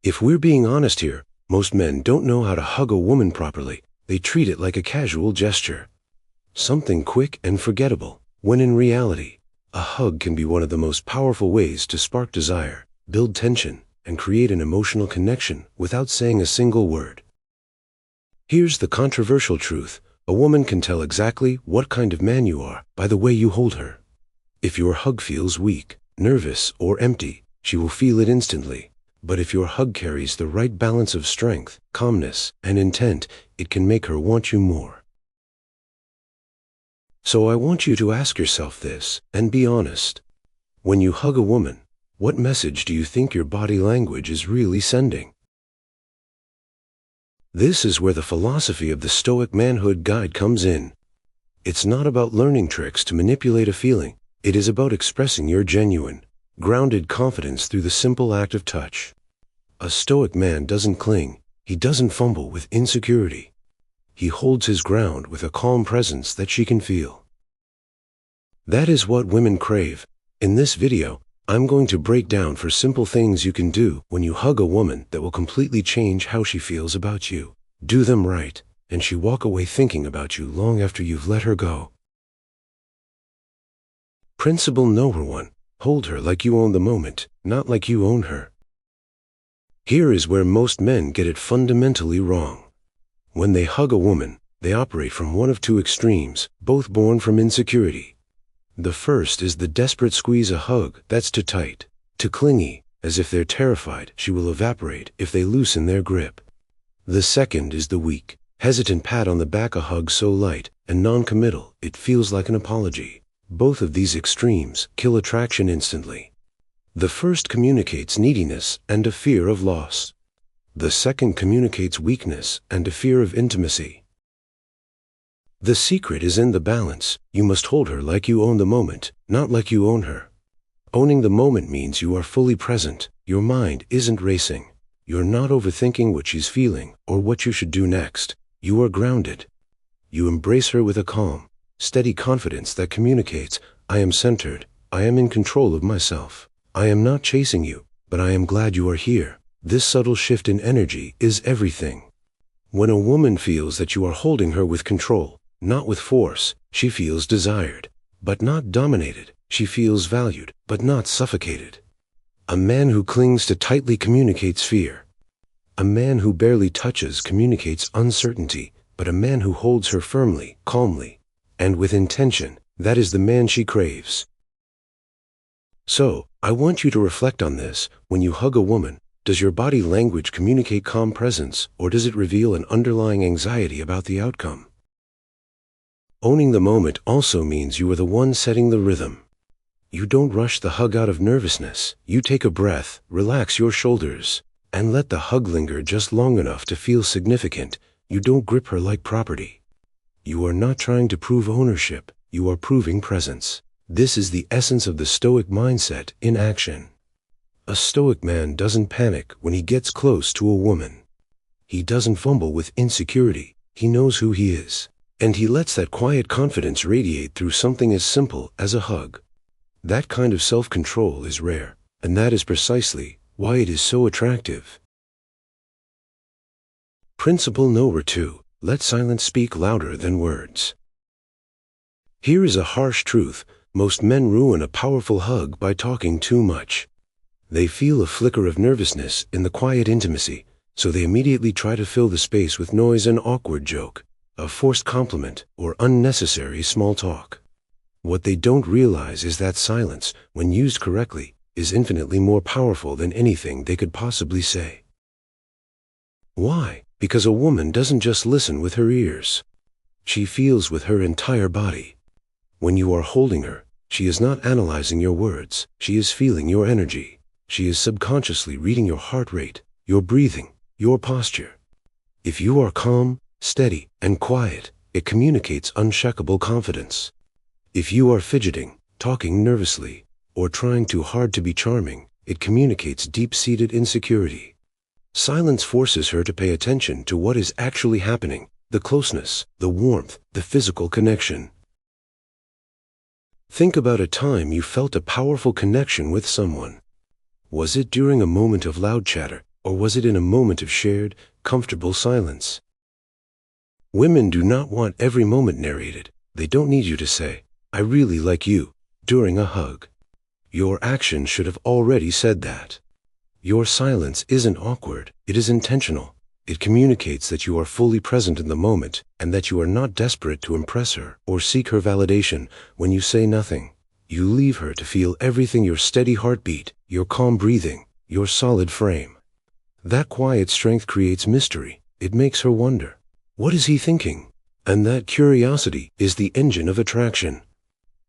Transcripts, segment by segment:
If we're being honest here, most men don't know how to hug a woman properly. They treat it like a casual gesture, something quick and forgettable, when in reality, a hug can be one of the most powerful ways to spark desire, build tension, and create an emotional connection without saying a single word. Here's the controversial truth. A woman can tell exactly what kind of man you are by the way you hold her. If your hug feels weak, nervous, or empty, she will feel it instantly. But if your hug carries the right balance of strength, calmness, and intent, it can make her want you more. So I want you to ask yourself this, and be honest. When you hug a woman, what message do you think your body language is really sending? This is where the philosophy of the Stoic Manhood Guide comes in. It's not about learning tricks to manipulate a feeling. It is about expressing your genuine, grounded confidence through the simple act of touch. A Stoic man doesn't cling. He doesn't fumble with insecurity. He holds his ground with a calm presence that she can feel. That is what women crave. In this video, I'm going to break down 4 simple things you can do when you hug a woman that will completely change how she feels about you. Do them right, and she walk away thinking about you long after you've let her go. Principle number 1. Hold her like you own the moment, not like you own her. Here is where most men get it fundamentally wrong. When they hug a woman, they operate from one of 2 extremes, both born from insecurity. The first is the desperate squeeze, a hug that's too tight, too clingy, as if they're terrified she will evaporate if they loosen their grip. The second is the weak, hesitant pat on the back, a hug so light and non-committal it feels like an apology. Both of these extremes kill attraction instantly. The first communicates neediness and a fear of loss. The second communicates weakness and a fear of intimacy. The secret is in the balance. You must hold her like you own the moment, not like you own her. Owning the moment means you are fully present. Your mind isn't racing. You're not overthinking what she's feeling or what you should do next. You are grounded. You embrace her with a calm, steady confidence that communicates, I am centered, I am in control of myself. I am not chasing you, but I am glad you are here. This subtle shift in energy is everything. When a woman feels that you are holding her with control, not with force, she feels desired, but not dominated. She feels valued, but not suffocated. A man who clings too tightly communicates fear. A man who barely touches communicates uncertainty, but a man who holds her firmly, calmly, and with intention, that is the man she craves. So, I want you to reflect on this. When you hug a woman, does your body language communicate calm presence, or does it reveal an underlying anxiety about the outcome? Owning the moment also means you are the one setting the rhythm. You don't rush the hug out of nervousness. You take a breath, relax your shoulders, and let the hug linger just long enough to feel significant. You don't grip her like property. You are not trying to prove ownership. You are proving presence. This is the essence of the Stoic mindset in action. A Stoic man doesn't panic when he gets close to a woman. He doesn't fumble with insecurity. He knows who he is. And he lets that quiet confidence radiate through something as simple as a hug. That kind of self-control is rare, and that is precisely why it is so attractive. Principle number 2. Let silence speak louder than words. Here is a harsh truth. Most men ruin a powerful hug by talking too much. They feel a flicker of nervousness in the quiet intimacy, so they immediately try to fill the space with noise, an awkward joke, a forced compliment, or unnecessary small talk. What they don't realize is that silence, when used correctly, is infinitely more powerful than anything they could possibly say. Why? Because a woman doesn't just listen with her ears. She feels with her entire body. When you are holding her, she is not analyzing your words. She is feeling your energy. She is subconsciously reading your heart rate, your breathing, your posture. If you are calm, steady, and quiet, it communicates unshakable confidence. If you are fidgeting, talking nervously, or trying too hard to be charming, it communicates deep-seated insecurity. Silence forces her to pay attention to what is actually happening, the closeness, the warmth, the physical connection. Think about a time you felt a powerful connection with someone. Was it during a moment of loud chatter, or was it in a moment of shared, comfortable silence? Women do not want every moment narrated. They don't need you to say, "I really like you," during a hug. Your action should have already said that. Your silence isn't awkward, it is intentional. It communicates that you are fully present in the moment and that you are not desperate to impress her or seek her validation. When you say nothing, you leave her to feel everything: your steady heartbeat, your calm breathing, your solid frame. That quiet strength creates mystery. It makes her wonder, what is he thinking? And that curiosity is the engine of attraction.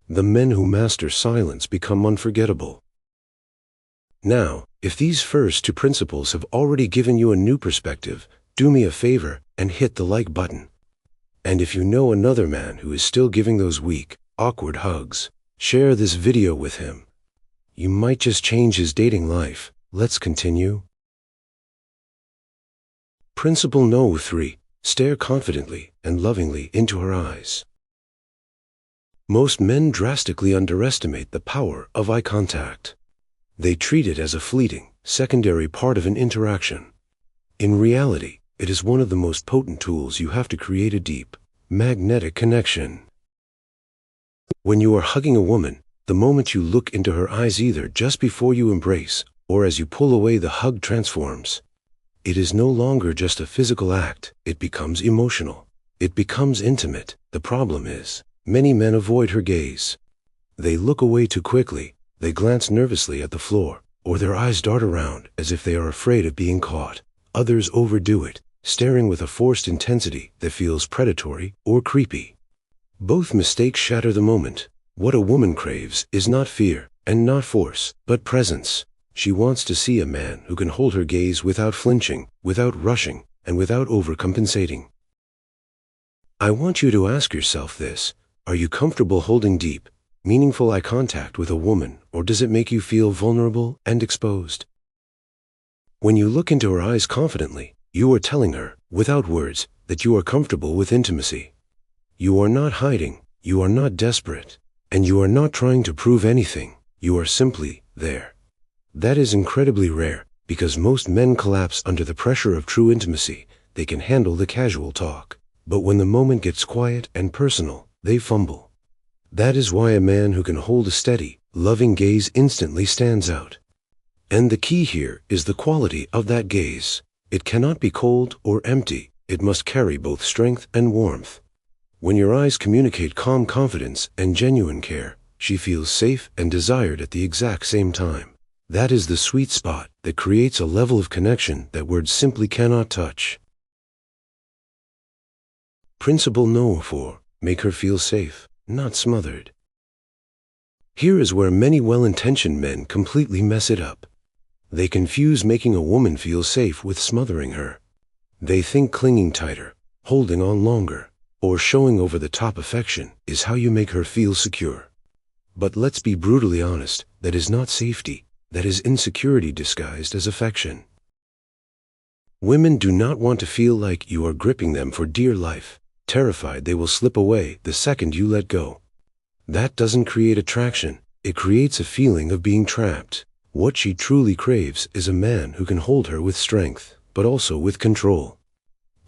The men who master silence become unforgettable. Now, if these first two principles have already given you a new perspective, do me a favor and hit the like button. And if you know another man who is still giving those weak, awkward hugs, share this video with him. You might just change his dating life. Let's continue. Principle No. 3. Stare confidently and lovingly into her eyes. Most men drastically underestimate the power of eye contact. They treat it as a fleeting, secondary part of an interaction. In reality, it is one of the most potent tools you have to create a deep, magnetic connection. When you are hugging a woman, the moment you look into her eyes, either just before you embrace or as you pull away, the hug transforms. It is no longer just a physical act, it becomes emotional. It becomes intimate. The problem is, many men avoid her gaze. They look away too quickly, they glance nervously at the floor, or their eyes dart around as if they are afraid of being caught. Others overdo it, staring with a forced intensity that feels predatory or creepy. Both mistakes shatter the moment. What a woman craves is not fear and not force, but presence. She wants to see a man who can hold her gaze without flinching, without rushing, and without overcompensating. I want you to ask yourself this: are you comfortable holding deep, meaningful eye contact with a woman, or does it make you feel vulnerable and exposed? When you look into her eyes confidently, you are telling her, without words, that you are comfortable with intimacy. You are not hiding, you are not desperate, and you are not trying to prove anything. You are simply there. That is incredibly rare, because most men collapse under the pressure of true intimacy. They can handle the casual talk, but when the moment gets quiet and personal, they fumble. That is why a man who can hold a steady, loving gaze instantly stands out. And the key here is the quality of that gaze. It cannot be cold or empty. It must carry both strength and warmth. When your eyes communicate calm confidence and genuine care, she feels safe and desired at the exact same time. That is the sweet spot that creates a level of connection that words simply cannot touch. Principle No. 4. Make her feel safe, not smothered. Here is where many well-intentioned men completely mess it up. They confuse making a woman feel safe with smothering her. They think clinging tighter, holding on longer, or showing over-the-top affection is how you make her feel secure. But let's be brutally honest, that is not safety. That is insecurity disguised as affection. Women do not want to feel like you are gripping them for dear life, terrified they will slip away the second you let go. That doesn't create attraction, it creates a feeling of being trapped. What she truly craves is a man who can hold her with strength, but also with control.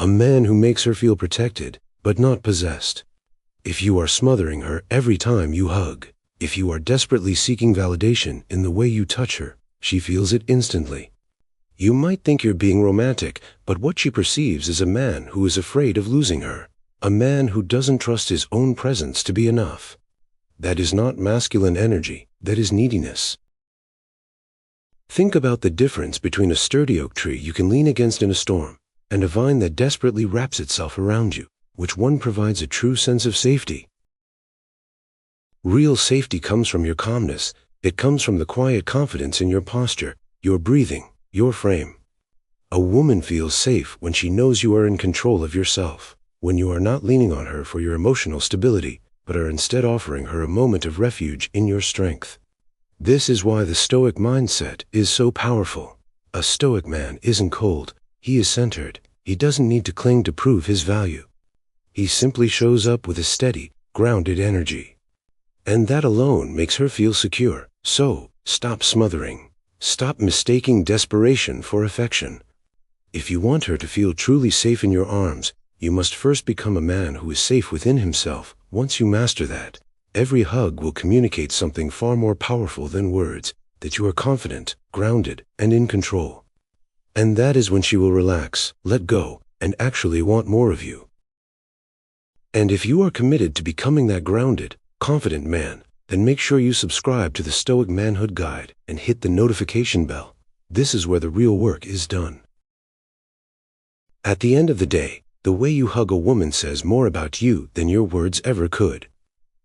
A man who makes her feel protected, but not possessed. If you are smothering her every time you hug, if you are desperately seeking validation in the way you touch her, she feels it instantly. You might think you're being romantic, but what she perceives is a man who is afraid of losing her. A man who doesn't trust his own presence to be enough. That is not masculine energy, that is neediness. Think about the difference between a sturdy oak tree you can lean against in a storm, and a vine that desperately wraps itself around you. Which one provides a true sense of safety? Real safety comes from your calmness. It comes from the quiet confidence in your posture, your breathing, your frame. A woman feels safe when she knows you are in control of yourself, when you are not leaning on her for your emotional stability, but are instead offering her a moment of refuge in your strength. This is why the Stoic mindset is so powerful. A Stoic man isn't cold, he is centered. He doesn't need to cling to prove his value. He simply shows up with a steady, grounded energy. And that alone makes her feel secure. So, stop smothering. Stop mistaking desperation for affection. If you want her to feel truly safe in your arms, you must first become a man who is safe within himself. Once you master that, every hug will communicate something far more powerful than words, that you are confident, grounded, and in control. And that is when she will relax, let go, and actually want more of you. And if you are committed to becoming that grounded, confident man, then make sure you subscribe to the Stoic Manhood Guide and hit the notification bell. This is where the real work is done. At the end of the day, the way you hug a woman says more about you than your words ever could.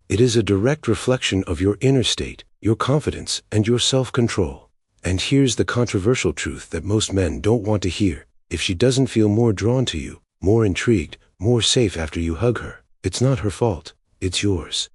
It is a direct reflection of your inner state, your confidence, and your self-control. And here's the controversial truth that most men don't want to hear. If she doesn't feel more drawn to you, more intrigued, more safe after you hug her, it's not her fault, it's yours.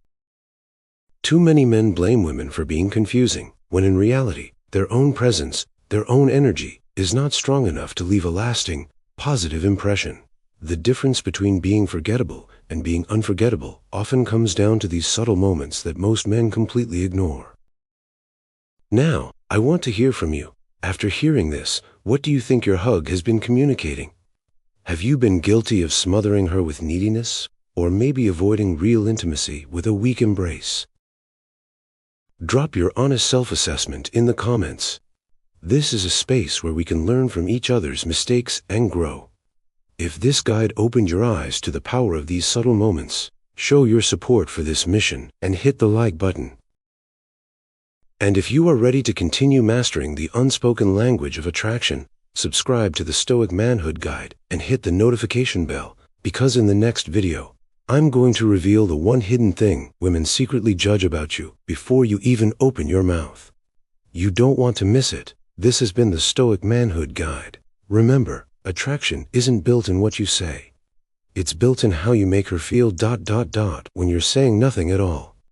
Too many men blame women for being confusing, when in reality, their own presence, their own energy, is not strong enough to leave a lasting, positive impression. The difference between being forgettable and being unforgettable often comes down to these subtle moments that most men completely ignore. Now, I want to hear from you. After hearing this, what do you think your hug has been communicating? Have you been guilty of smothering her with neediness, or maybe avoiding real intimacy with a weak embrace? Drop your honest self-assessment in the comments. This is a space where we can learn from each other's mistakes and grow. If this guide opened your eyes to the power of these subtle moments, show your support for this mission and hit the like button. And if you are ready to continue mastering the unspoken language of attraction, subscribe to the Stoic Manhood Guide and hit the notification bell, because in the next video, I'm going to reveal the one hidden thing women secretly judge about you before you even open your mouth. You don't want to miss it. This has been the Stoic Manhood Guide. Remember, attraction isn't built in what you say. It's built in how you make her feel when you're saying nothing at all.